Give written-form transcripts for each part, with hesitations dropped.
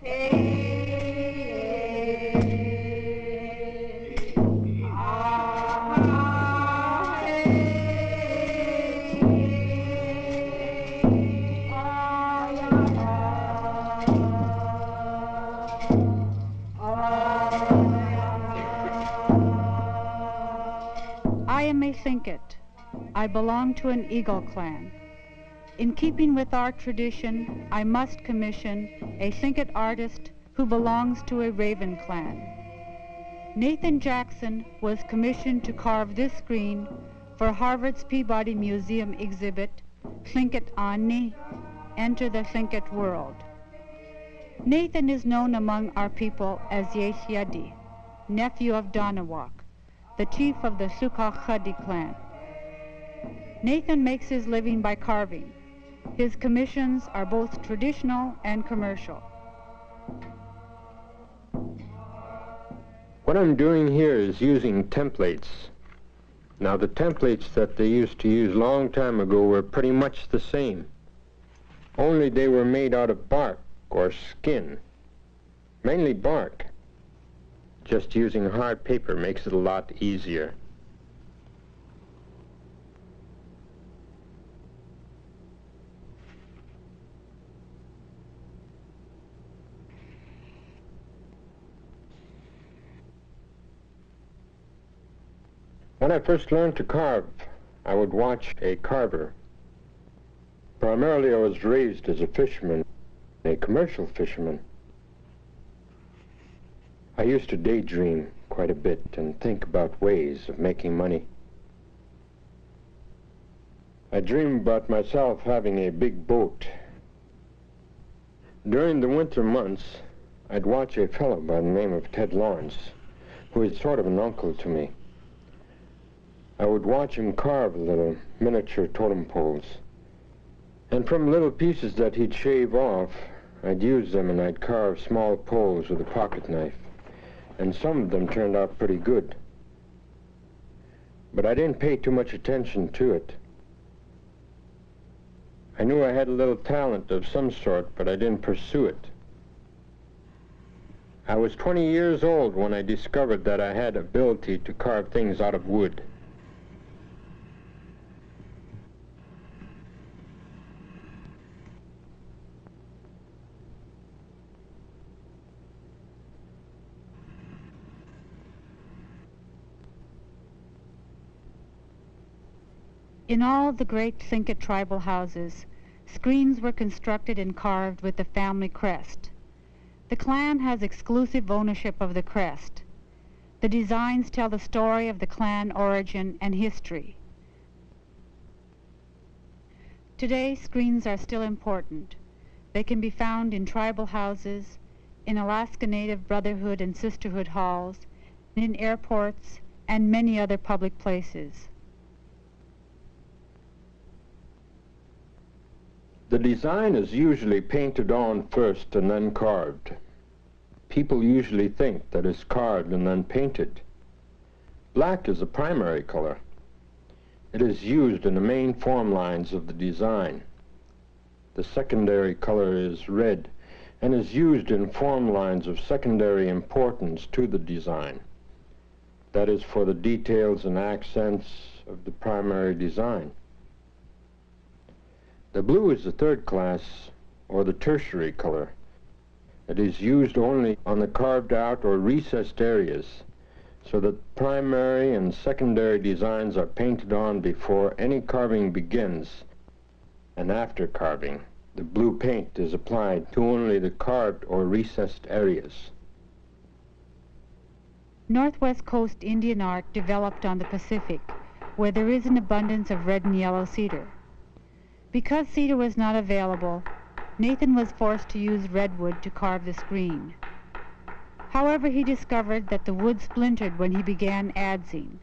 I am a Tlingit. I belong to an Eagle clan. In keeping with our tradition, I must commission a Tlingit artist who belongs to a Raven clan. Nathan Jackson was commissioned to carve this screen for Harvard's Peabody Museum exhibit, Tlingit Ani, Enter the Tlingit World. Nathan is known among our people as Yeshiadi, nephew of Donawak, the chief of the Sukachadi clan. Nathan makes his living by carving. His commissions are both traditional and commercial. What I'm doing here is using templates. Now, the templates that they used to use a long time ago were pretty much the same, only they were made out of bark or skin, mainly bark. Just using hard paper makes it a lot easier. When I first learned to carve, I would watch a carver. Primarily, I was raised as a fisherman, a commercial fisherman. I used to daydream quite a bit and think about ways of making money. I dreamed about myself having a big boat. During the winter months, I'd watch a fellow by the name of Ted Lawrence, who is sort of an uncle to me. I would watch him carve little miniature totem poles. And from little pieces that he'd shave off, I'd use them and I'd carve small poles with a pocket knife. And some of them turned out pretty good. But I didn't pay too much attention to it. I knew I had a little talent of some sort, but I didn't pursue it. I was 20 years old when I discovered that I had ability to carve things out of wood. In all the great Tlingit tribal houses, screens were constructed and carved with the family crest. The clan has exclusive ownership of the crest. The designs tell the story of the clan origin and history. Today, screens are still important. They can be found in tribal houses, in Alaska Native Brotherhood and Sisterhood halls, in airports, and many other public places. The design is usually painted on first and then carved. People usually think that it's carved and then painted. Black is the primary color. It is used in the main form lines of the design. The secondary color is red and is used in form lines of secondary importance to the design. That is for the details and accents of the primary design. The blue is the third class, or the tertiary color. It is used only on the carved out or recessed areas, so that primary and secondary designs are painted on before any carving begins, and after carving, the blue paint is applied to only the carved or recessed areas. Northwest Coast Indian art developed on the Pacific, where there is an abundance of red and yellow cedar. Because cedar was not available, Nathan was forced to use redwood to carve the screen. However, he discovered that the wood splintered when he began adzing.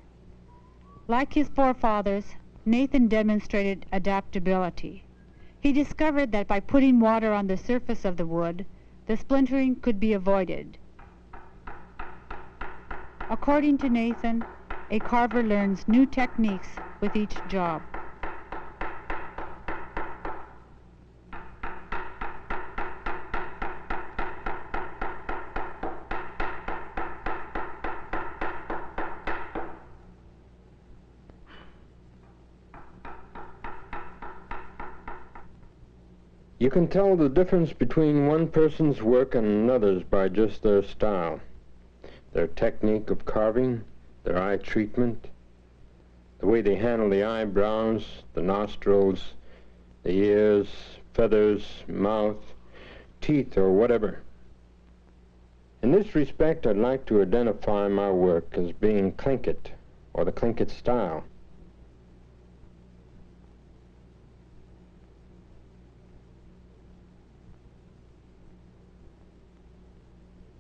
Like his forefathers, Nathan demonstrated adaptability. He discovered that by putting water on the surface of the wood, the splintering could be avoided. According to Nathan, a carver learns new techniques with each job. You can tell the difference between one person's work and another's by just their style, their technique of carving, their eye treatment, the way they handle the eyebrows, the nostrils, the ears, feathers, mouth, teeth, or whatever. In this respect, I'd like to identify my work as being Tlingit, or the Tlingit style.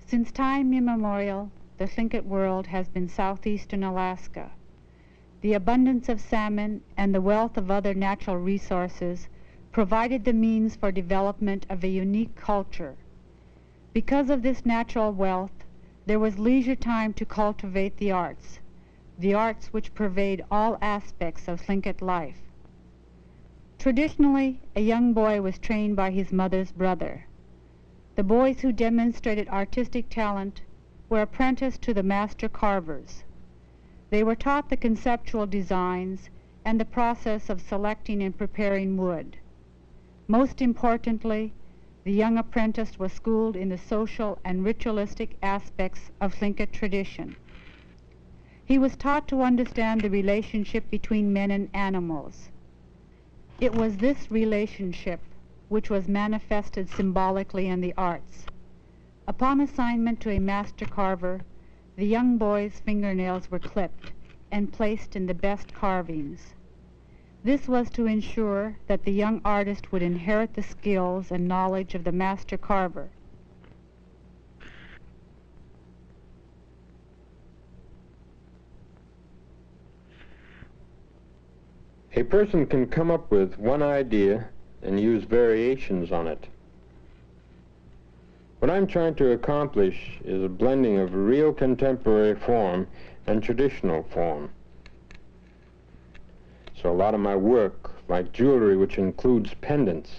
Since time immemorial, the Tlingit world has been southeastern Alaska. The abundance of salmon and the wealth of other natural resources provided the means for development of a unique culture. Because of this natural wealth, there was leisure time to cultivate the arts which pervade all aspects of Tlingit life. Traditionally, a young boy was trained by his mother's brother. The boys who demonstrated artistic talent were apprenticed to the master carvers. They were taught the conceptual designs and the process of selecting and preparing wood. Most importantly, the young apprentice was schooled in the social and ritualistic aspects of Tlingit tradition. He was taught to understand the relationship between men and animals. It was this relationship which was manifested symbolically in the arts. Upon assignment to a master carver, the young boy's fingernails were clipped and placed in the best carvings. This was to ensure that the young artist would inherit the skills and knowledge of the master carver. A person can come up with one idea and use variations on it. What I'm trying to accomplish is a blending of real contemporary form and traditional form. So a lot of my work, like jewelry, which includes pendants,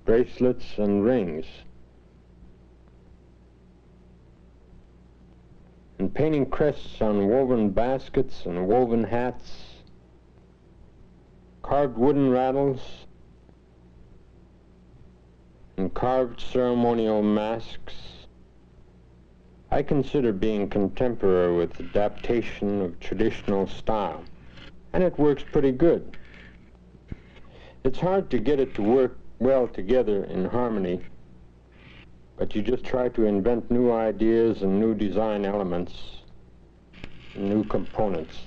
bracelets and rings, and painting crests on woven baskets and woven hats, carved wooden rattles, and carved ceremonial masks. I consider being contemporary with adaptation of traditional style, and it works pretty good. It's hard to get it to work well together in harmony, but you just try to invent new ideas and new design elements, and new components.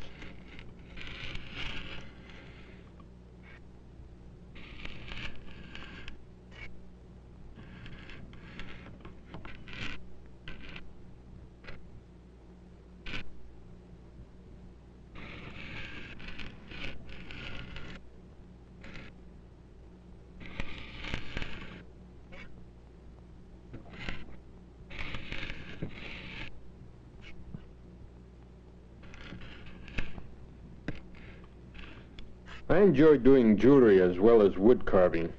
I enjoy doing jewelry as well as wood carving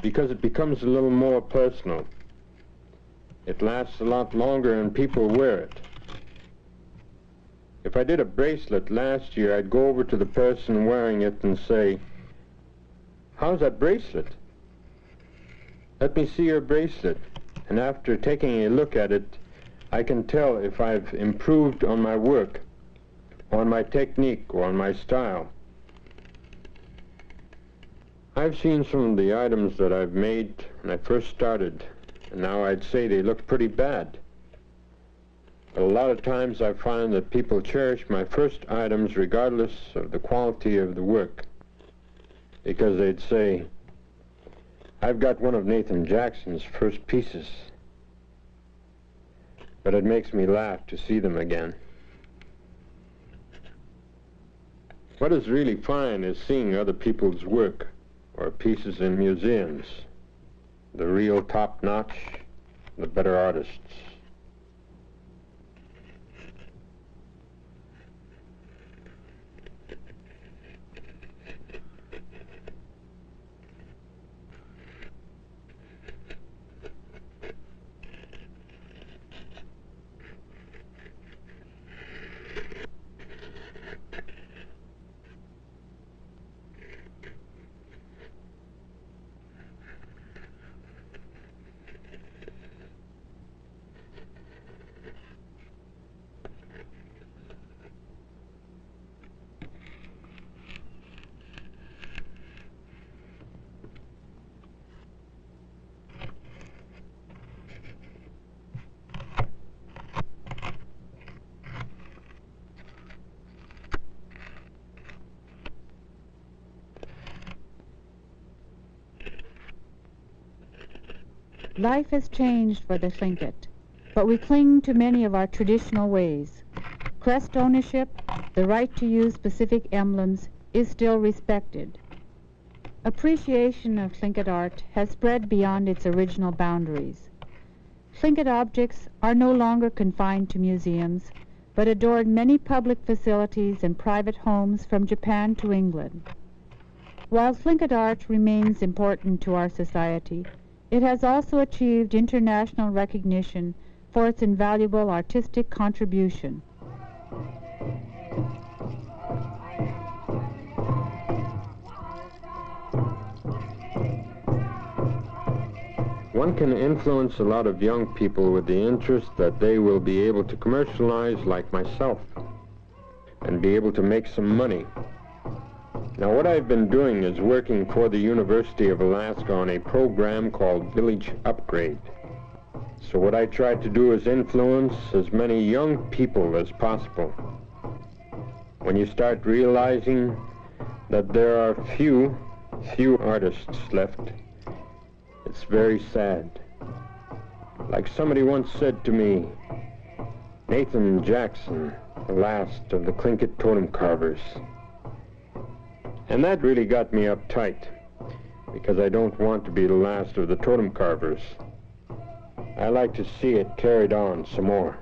because it becomes a little more personal. It lasts a lot longer and people wear it. If I did a bracelet last year, I'd go over to the person wearing it and say, "How's that bracelet? Let me see your bracelet." And after taking a look at it, I can tell if I've improved on my work, on my technique, or on my style. I've seen some of the items that I've made when I first started, and now I'd say they look pretty bad. But a lot of times I find that people cherish my first items regardless of the quality of the work, because they'd say, "I've got one of Nathan Jackson's first pieces." But it makes me laugh to see them again. What is really fine is seeing other people's work, or pieces in museums, the real top-notch, the better artists. Life has changed for the Tlingit, but we cling to many of our traditional ways. Crest ownership, the right to use specific emblems, is still respected. Appreciation of Tlingit art has spread beyond its original boundaries. Tlingit objects are no longer confined to museums, but adorn many public facilities and private homes from Japan to England. While Tlingit art remains important to our society, it has also achieved international recognition for its invaluable artistic contribution. One can influence a lot of young people with the interest that they will be able to commercialize like myself and be able to make some money. Now, what I've been doing is working for the University of Alaska on a program called Village Upgrade. So what I try to do is influence as many young people as possible. When you start realizing that there are few artists left, it's very sad. Like somebody once said to me, Nathan Jackson, the last of the Tlingit totem carvers. And that really got me uptight, because I don't want to be the last of the totem carvers. I like to see it carried on some more.